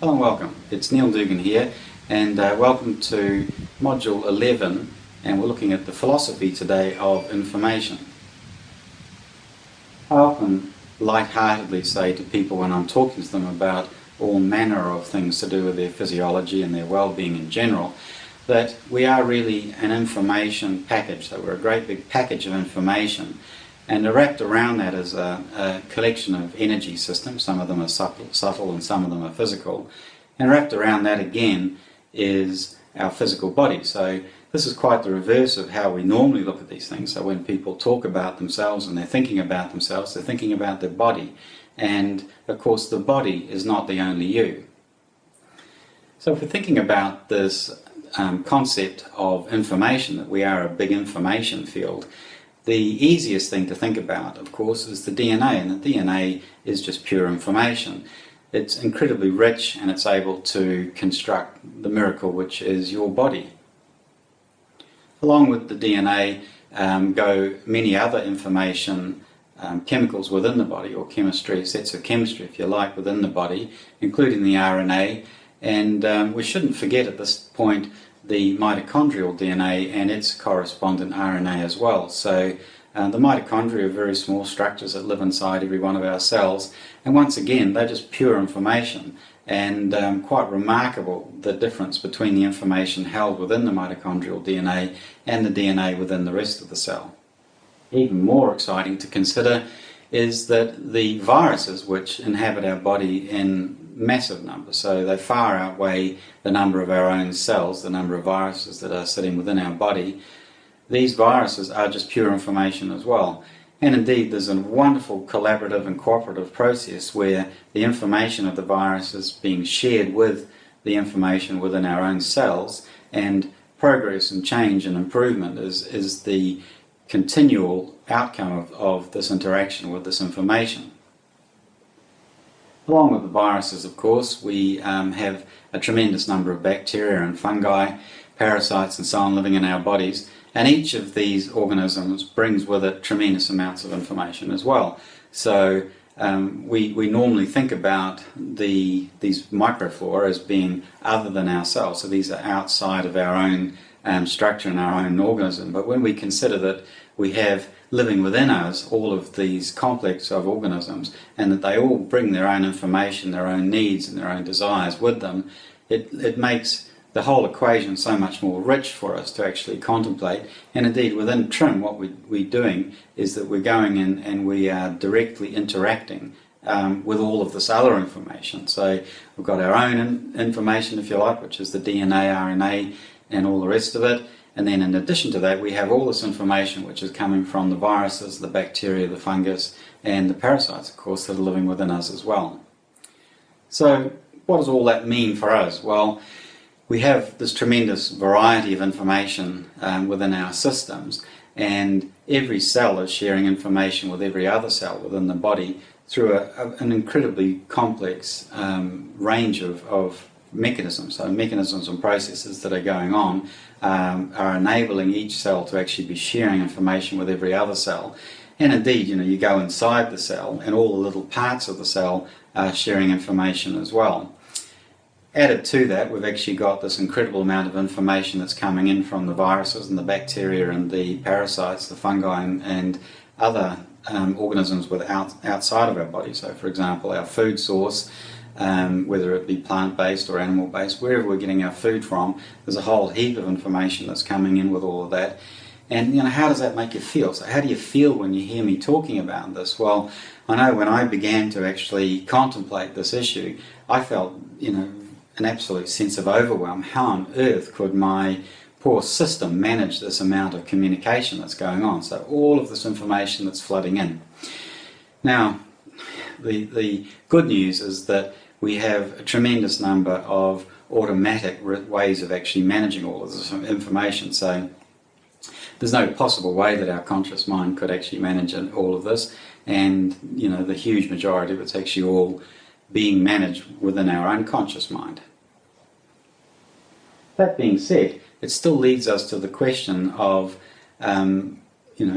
Hello and welcome. It's Dougan here, and welcome to Module 11, and we're looking at the philosophy today of information. I often lightheartedly say to people when I'm talking to them about all manner of things to do with their physiology and their well-being in general, that we are really an information package, so we're a great big package of information. And wrapped around that is a collection of energy systems. Some of them are subtle and some of them are physical. And wrapped around that again is our physical body. So this is quite the reverse of how we normally look at these things. So when people talk about themselves and they're thinking about themselves, they're thinking about their body. And of course the body is not the only you. So if we're thinking about this concept of information, that we are a big information field, the easiest thing to think about, of course, is the DNA, and the DNA is just pure information. It's incredibly rich and it's able to construct the miracle which is your body. Along with the DNA go many other information chemicals within the body, or chemistry, sets of chemistry if you like, within the body, including the RNA, and we shouldn't forget at this point the mitochondrial DNA and its correspondent RNA as well. So the mitochondria are very small structures that live inside every one of our cells, and once again they're just pure information, and quite remarkable the difference between the information held within the mitochondrial DNA and the DNA within the rest of the cell. Even more exciting to consider is that the viruses which inhabit our body in massive numbers, so they far outweigh the number of our own cells, the number of viruses that are sitting within our body. These viruses are just pure information as well. And indeed there's a wonderful collaborative and cooperative process where the information of the virus is being shared with the information within our own cells, and progress and change and improvement is the continual outcome of this interaction with this information. Along with the viruses, of course, we have a tremendous number of bacteria and fungi, parasites and so on living in our bodies, and each of these organisms brings with it tremendous amounts of information as well. So we normally think about these microflora as being other than our cells, so these are outside of our own structure and our own organism. But when we consider that we have living within us all of these complex of organisms, and that they all bring their own information, their own needs and their own desires with them, it makes the whole equation so much more rich for us to actually contemplate. And indeed within TRIM what we're doing is that we're going in and we are directly interacting with all of this other information. So we've got our own information, if you like, which is the DNA, RNA and all the rest of it. And then in addition to that we have all this information which is coming from the viruses, the bacteria, the fungus and the parasites, of course, that are living within us as well. So what does all that mean for us? Well, we have this tremendous variety of information within our systems, and every cell is sharing information with every other cell within the body through an incredibly complex range of mechanisms. So mechanisms and processes that are going on are enabling each cell to actually be sharing information with every other cell. And indeed, you go inside the cell and all the little parts of the cell are sharing information as well. Added to that, we've actually got this incredible amount of information that's coming in from the viruses and the bacteria and the parasites, the fungi and other organisms outside of our body. So for example, our food source, whether it be plant-based or animal-based, wherever we're getting our food from, there's a whole heap of information that's coming in with all of that. And how does that make you feel? So how do you feel when you hear me talking about this? Well, I know when I began to actually contemplate this issue, I felt, an absolute sense of overwhelm. How on earth could my poor system manage this amount of communication that's going on? So all of this information that's flooding in. Now, the good news is that we have a tremendous number of automatic ways of actually managing all of this information. So there's no possible way that our conscious mind could actually manage all of this, and the huge majority of it's actually all being managed within our unconscious mind. That being said, it still leads us to the question of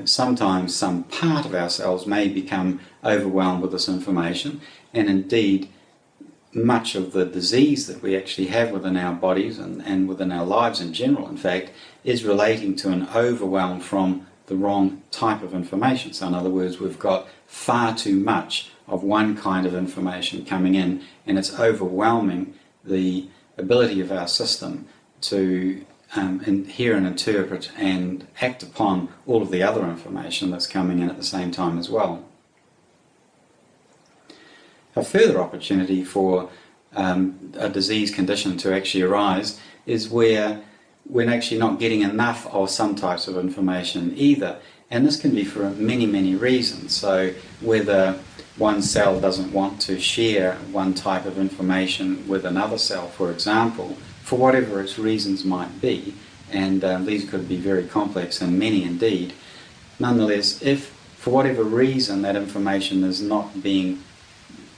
sometimes some part of ourselves may become overwhelmed with this information, and indeed much of the disease that we actually have within our bodies and within our lives in general, in fact, is relating to an overwhelm from the wrong type of information. So in other words, we've got far too much of one kind of information coming in, and it's overwhelming the ability of our system to hear and interpret and act upon all of the other information that's coming in at the same time as well. A further opportunity for a disease condition to actually arise is where we're actually not getting enough of some types of information either, and this can be for many, many reasons. So whether one cell doesn't want to share one type of information with another cell, for example, for whatever its reasons might be, and these could be very complex and many indeed. Nonetheless, if for whatever reason that information is not being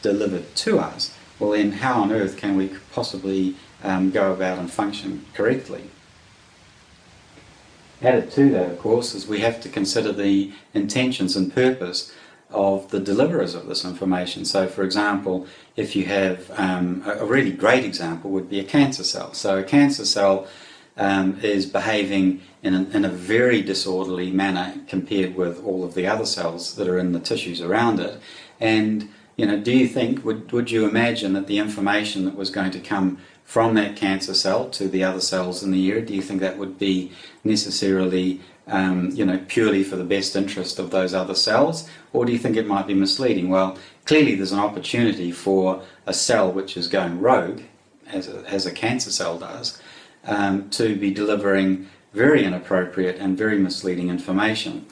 delivered to us, well then how on earth can we possibly go about and function correctly? Added to that, of course, is we have to consider the intentions and purpose of the deliverers of this information. So for example, if you have a really great example would be a cancer cell. So a cancer cell is behaving in a very disorderly manner compared with all of the other cells that are in the tissues around it. And do you think, would you imagine that the information that was going to come from that cancer cell to the other cells in the area, do you think that would be necessarily purely for the best interest of those other cells, or do you think it might be misleading? Well, clearly there's an opportunity for a cell which is going rogue, as a cancer cell does, to be delivering very inappropriate and very misleading information.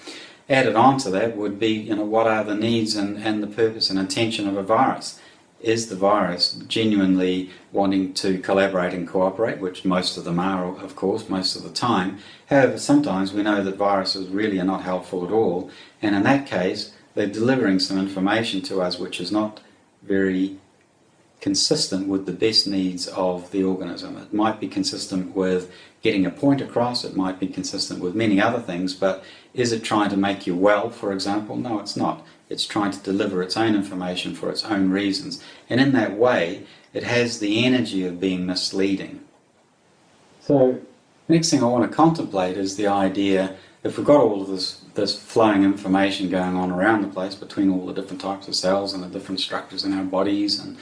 Added on to that would be, what are the needs and the purpose and intention of a virus? Is the virus genuinely wanting to collaborate and cooperate, which most of them are, of course, most of the time. However, sometimes we know that viruses really are not helpful at all, and in that case, they're delivering some information to us which is not very consistent with the best needs of the organism. It might be consistent with getting a point across, it might be consistent with many other things, but is it trying to make you well, for example? No, it's not. It's trying to deliver its own information for its own reasons, and in that way it has the energy of being misleading. So the next thing I want to contemplate is the idea, if we've got all of this flowing information going on around the place between all the different types of cells and the different structures in our bodies and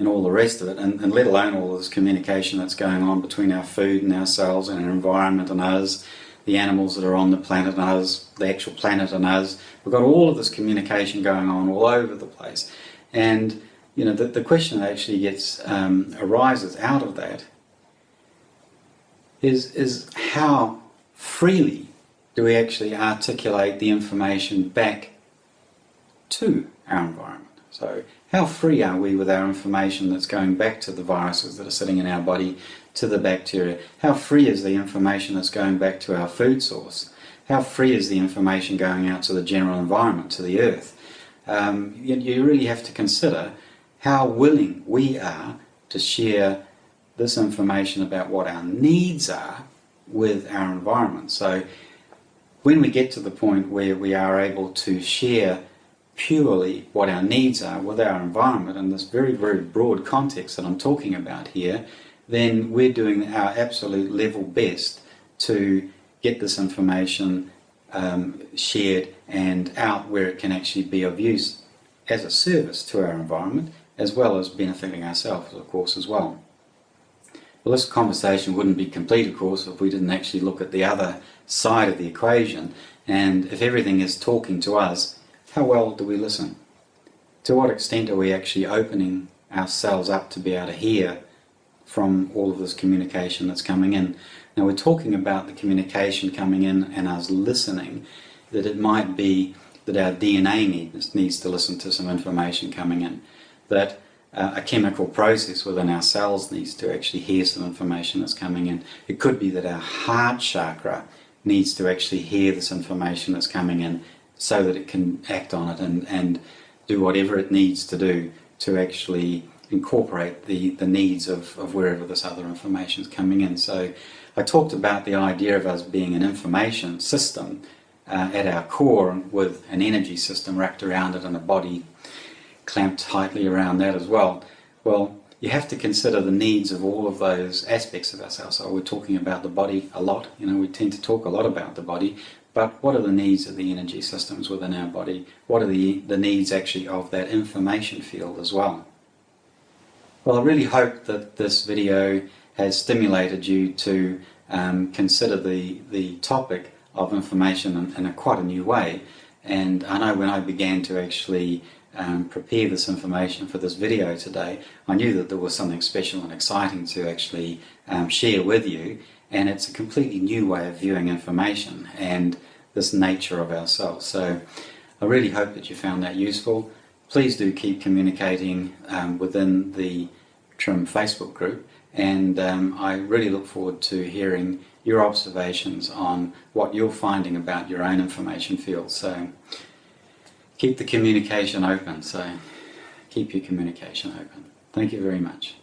all the rest of it, and let alone all of this communication that's going on between our food and our cells and our environment and us, the animals that are on the planet and us, the actual planet and us. We've got all of this communication going on all over the place. And the question that actually arises out of that is how freely do we actually articulate the information back to our environment? So how free are we with our information that's going back to the viruses that are sitting in our body, to the bacteria? How free is the information that's going back to our food source? How free is the information going out to the general environment, to the earth? You really have to consider how willing we are to share this information about what our needs are with our environment. So when we get to the point where we are able to share purely what our needs are with our environment in this very, very broad context that I'm talking about here, then we're doing our absolute level best to get this information shared and out where it can actually be of use as a service to our environment, as well as benefiting ourselves, of course, as well. Well, this conversation wouldn't be complete, of course, if we didn't actually look at the other side of the equation, and if everything is talking to us, how well do we listen? To what extent are we actually opening ourselves up to be able to hear from all of this communication that's coming in? Now, we're talking about the communication coming in and us listening, that it might be that our DNA needs to listen to some information coming in, that a chemical process within our cells needs to actually hear some information that's coming in. It could be that our heart chakra needs to actually hear this information that's coming in so that it can act on it and do whatever it needs to do to actually incorporate the needs of wherever this other information is coming in. So I talked about the idea of us being an information system at our core, with an energy system wrapped around it and a body clamped tightly around that as well. Well, you have to consider the needs of all of those aspects of ourselves. So we're talking about the body a lot, we tend to talk a lot about the body, but what are the needs of the energy systems within our body? What are the needs actually of that information field as well? Well, I really hope that this video has stimulated you to consider the topic of information in quite a new way. And I know when I began to actually prepare this information for this video today, I knew that there was something special and exciting to actually share with you, and it's a completely new way of viewing information and this nature of ourselves. So I really hope that you found that useful. Please do keep communicating within the TRIM Facebook group, and I really look forward to hearing your observations on what you're finding about your own information field. So keep the communication open, so keep your communication open. Thank you very much.